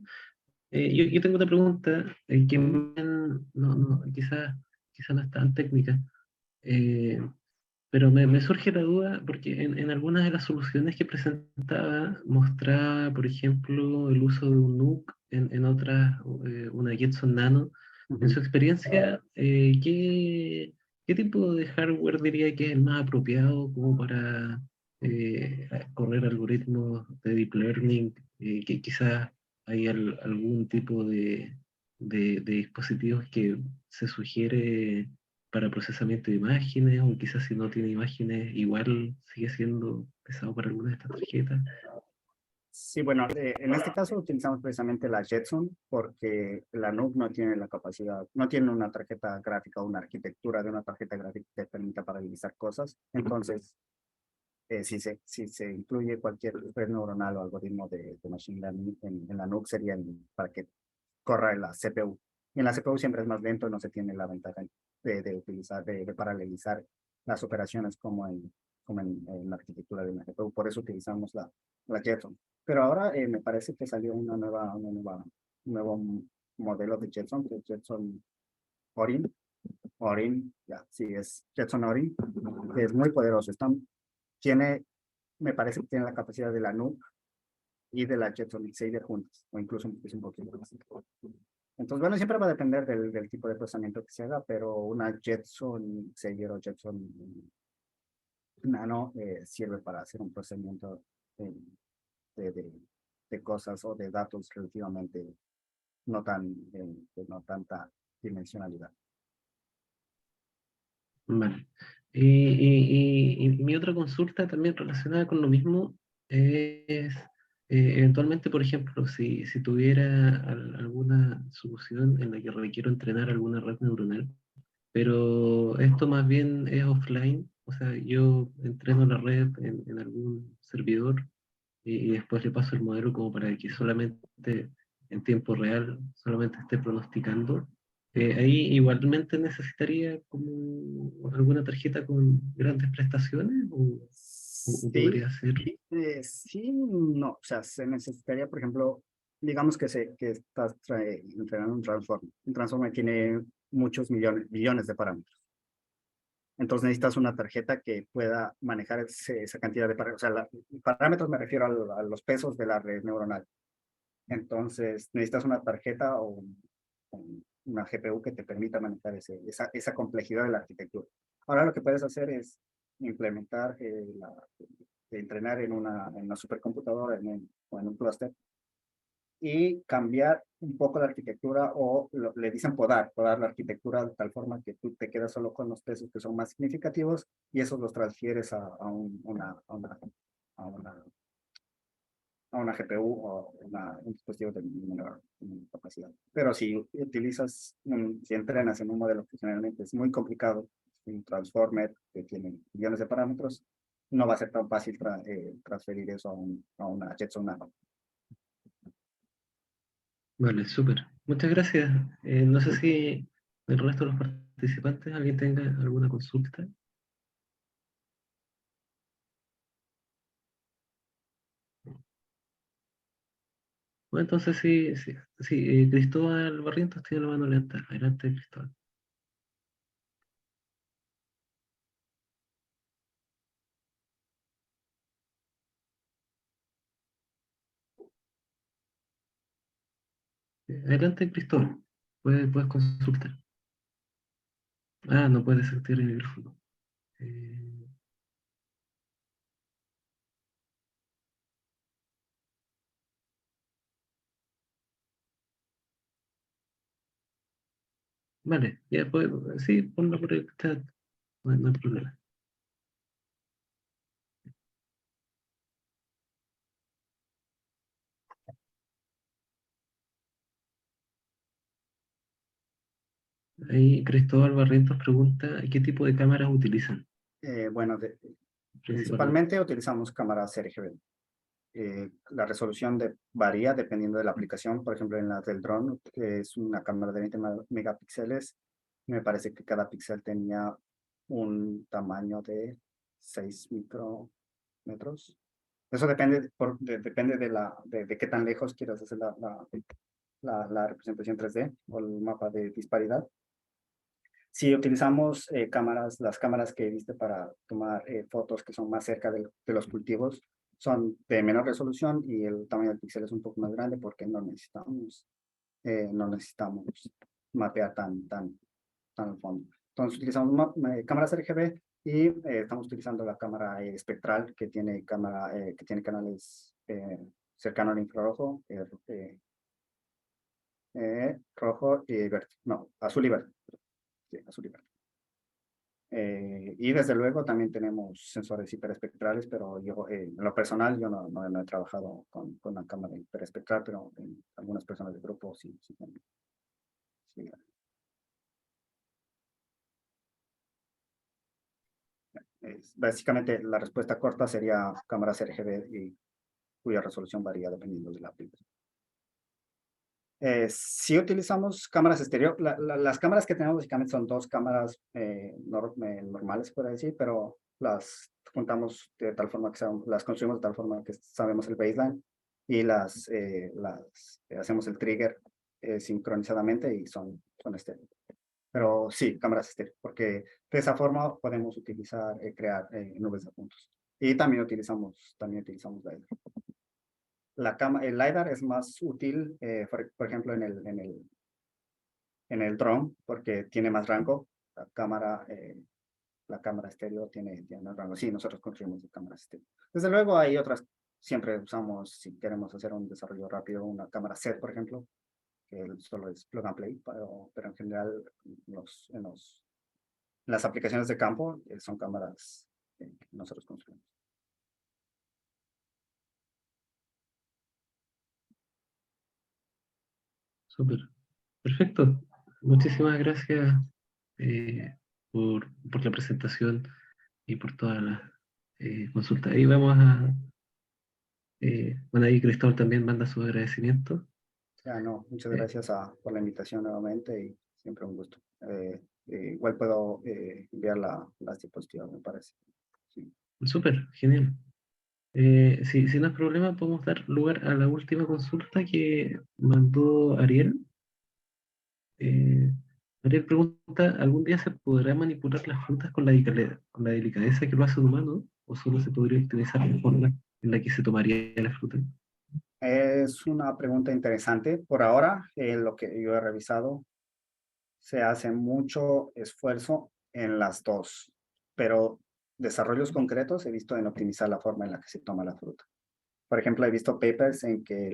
yo tengo una pregunta que quizás no es tan técnica. Eh, Pero me surge la duda porque en algunas de las soluciones que presentaba mostraba, por ejemplo, el uso de un NUC, en otras una Jetson Nano. En su experiencia, ¿qué tipo de hardware diría que es el más apropiado como para correr algoritmos de deep learning? Que quizás hay algún tipo de dispositivos que se sugiere para procesamiento de imágenes, o quizás si no tiene imágenes, igual sigue siendo pesado para alguna de estas tarjetas. Sí, bueno, en este caso utilizamos precisamente la Jetson porque la NUC no tiene la capacidad, no tiene una tarjeta gráfica o una arquitectura de una tarjeta gráfica que permita paralelizar cosas. Entonces, si se incluye cualquier red neuronal o algoritmo de Machine Learning en la NUC sería para que corra en la CPU. Y en la CPU siempre es más lento, no se tiene la ventaja de utilizar, de paralelizar las operaciones como en la arquitectura de una GPU. Por eso utilizamos la Jetson. Pero ahora me parece que salió un nuevo modelo de Jetson, que es Jetson Orin. Orin, ya, sí, es Jetson Orin, que es muy poderoso. Tiene, me parece que tiene la capacidad de la NUC y de la Jetson Xavier juntas, o incluso un poquito más. Entonces, bueno, siempre va a depender del tipo de procesamiento que se haga, pero una Jetson Xavier o Jetson Nano sirve para hacer un procesamiento eh, de, de, de cosas o de datos relativamente no tanta dimensionalidad. Vale. Y mi otra consulta también relacionada con lo mismo es, eventualmente, por ejemplo, si tuviera alguna solución en la que requiero entrenar alguna red neuronal, pero esto más bien es offline, o sea, yo entreno la red en algún servidor y después le paso el modelo como para que solamente en tiempo real, solamente esté pronosticando. Ahí igualmente necesitaría como alguna tarjeta con grandes prestaciones o Sí, podría ser. sí, no, o sea, se necesitaría, por ejemplo, digamos que estás entrenando un transformer. Un transformer tiene muchos billones de parámetros. Entonces necesitas una tarjeta que pueda manejar esa cantidad de parámetros. O sea, parámetros me refiero a los pesos de la red neuronal. Entonces necesitas una tarjeta o una GPU que te permita manejar esa complejidad de la arquitectura. Ahora lo que puedes hacer es implementar, entrenar en una supercomputadora o en un clúster y cambiar un poco la arquitectura o le dicen podar la arquitectura de tal forma que tú te quedas solo con los pesos que son más significativos y esos los transfieres a una GPU o un dispositivo de menor capacidad. Pero si entrenas en un modelo que generalmente es muy complicado, un transformer que tiene millones de parámetros, no va a ser tan fácil transferir eso a una Jetson Nano. Vale, súper. Muchas gracias. No sé si el resto de los participantes, alguien tenga alguna consulta. Bueno, entonces sí, Cristóbal Barrientos tiene la mano lenta. Adelante, Cristóbal. Adelante, Cristóbal. Puedes consultar. Ah, no puedes activar el micrófono. Eh, vale, ya pues, sí, ponlo por el chat, no hay problema. Ahí Cristóbal Barrientos pregunta, ¿qué tipo de cámaras utilizan Bueno, principalmente? principalmente utilizamos cámaras RGB. La resolución varía dependiendo de la aplicación. Por ejemplo, en la del drone, que es una cámara de 20 megapíxeles, me parece que cada píxel tenía un tamaño de 6 micrómetros. Eso depende de qué tan lejos quieras hacer la representación 3D o el mapa de disparidad. Si utilizamos las cámaras que viste para tomar fotos que son más cerca de los cultivos, son de menor resolución y el tamaño del píxel es un poco más grande porque no necesitamos mapear tan al fondo. Entonces utilizamos cámaras RGB y estamos utilizando la cámara espectral que tiene canales cercanos al infrarrojo, rojo y verde. No, azul y verde. Sí, azul y verde. Y desde luego también tenemos sensores hiperespectrales, pero yo, en lo personal, yo no he trabajado con una cámara hiperespectral, pero en algunas personas del grupo sí, sí, sí. Básicamente, la respuesta corta sería cámaras RGB y cuya resolución varía dependiendo de la aplicación. Sí utilizamos cámaras estéreo. Las cámaras que tenemos básicamente son dos cámaras normales, por decir, pero las juntamos de tal forma que las construimos de tal forma que sabemos el baseline y hacemos el trigger sincronizadamente y son estéreo. Pero sí, cámaras estéreo, porque de esa forma podemos utilizar, crear nubes de puntos. Y también utilizamos LiDAR. El LiDAR es más útil, por ejemplo, en el drone, porque tiene más rango. La cámara estéreo tiene más rango. Sí, nosotros construimos de cámaras estéreo. Desde luego hay otras, siempre usamos, si queremos hacer un desarrollo rápido, una cámara set, por ejemplo, que solo es plug and play, pero en general en las aplicaciones de campo son cámaras que nosotros construimos. Súper. Perfecto. Muchísimas gracias por la presentación y por todas las consultas. Ahí vamos a... bueno, ahí Cristóbal también manda sus agradecimientos. Ya, no, muchas Eh, gracias por la invitación nuevamente y siempre un gusto. Igual puedo enviar las diapositivas, me parece. Sí. Súper, genial. Si no es problema, podemos dar lugar a la última consulta que mandó Ariel. Eh, Ariel pregunta, ¿algún día se podrá manipular las frutas con la delicadeza que lo hace un humano? ¿O solo se podría utilizar la forma en la que se tomaría la fruta? Es una pregunta interesante. Por ahora, lo que yo he revisado, se hace mucho esfuerzo en las dos, pero desarrollos concretos he visto en optimizar la forma en la que se toma la fruta. Por ejemplo, he visto papers en que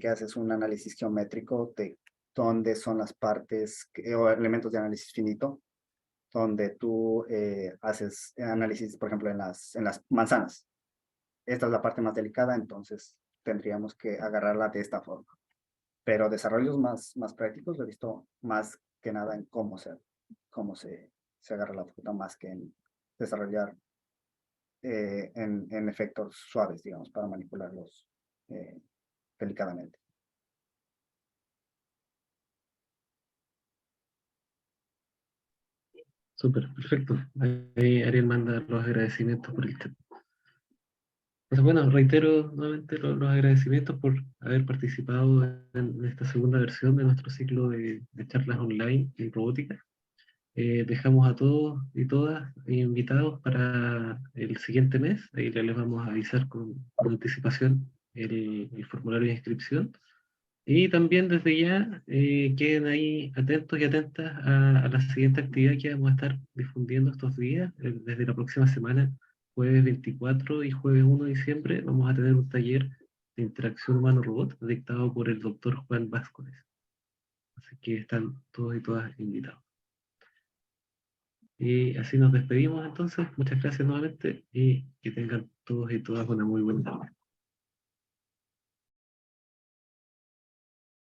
haces un análisis geométrico de dónde son las partes o elementos de análisis finito, donde tú haces análisis, por ejemplo, en las manzanas. Esta es la parte más delicada, entonces tendríamos que agarrarla de esta forma. Pero desarrollos más prácticos lo he visto más que nada en cómo se agarra la fruta, más que en desarrollar en efectos suaves, digamos, para manipularlos delicadamente. Súper, perfecto. Ahí Ariel manda los agradecimientos por el chat. Entonces, bueno, reitero nuevamente los agradecimientos por haber participado en esta segunda versión de nuestro ciclo de charlas online en robótica. Dejamos a todos y todas invitados para el siguiente mes. Ahí les vamos a avisar con anticipación el formulario de inscripción. Y también desde ya queden ahí atentos y atentas a la siguiente actividad que vamos a estar difundiendo estos días. Desde la próxima semana, jueves 24 y jueves 1 de diciembre, vamos a tener un taller de interacción humano-robot dictado por el doctor Juan Vázquez. Así que están todos y todas invitados. Y así nos despedimos entonces. Muchas gracias nuevamente y que tengan todos y todas una muy buena tarde.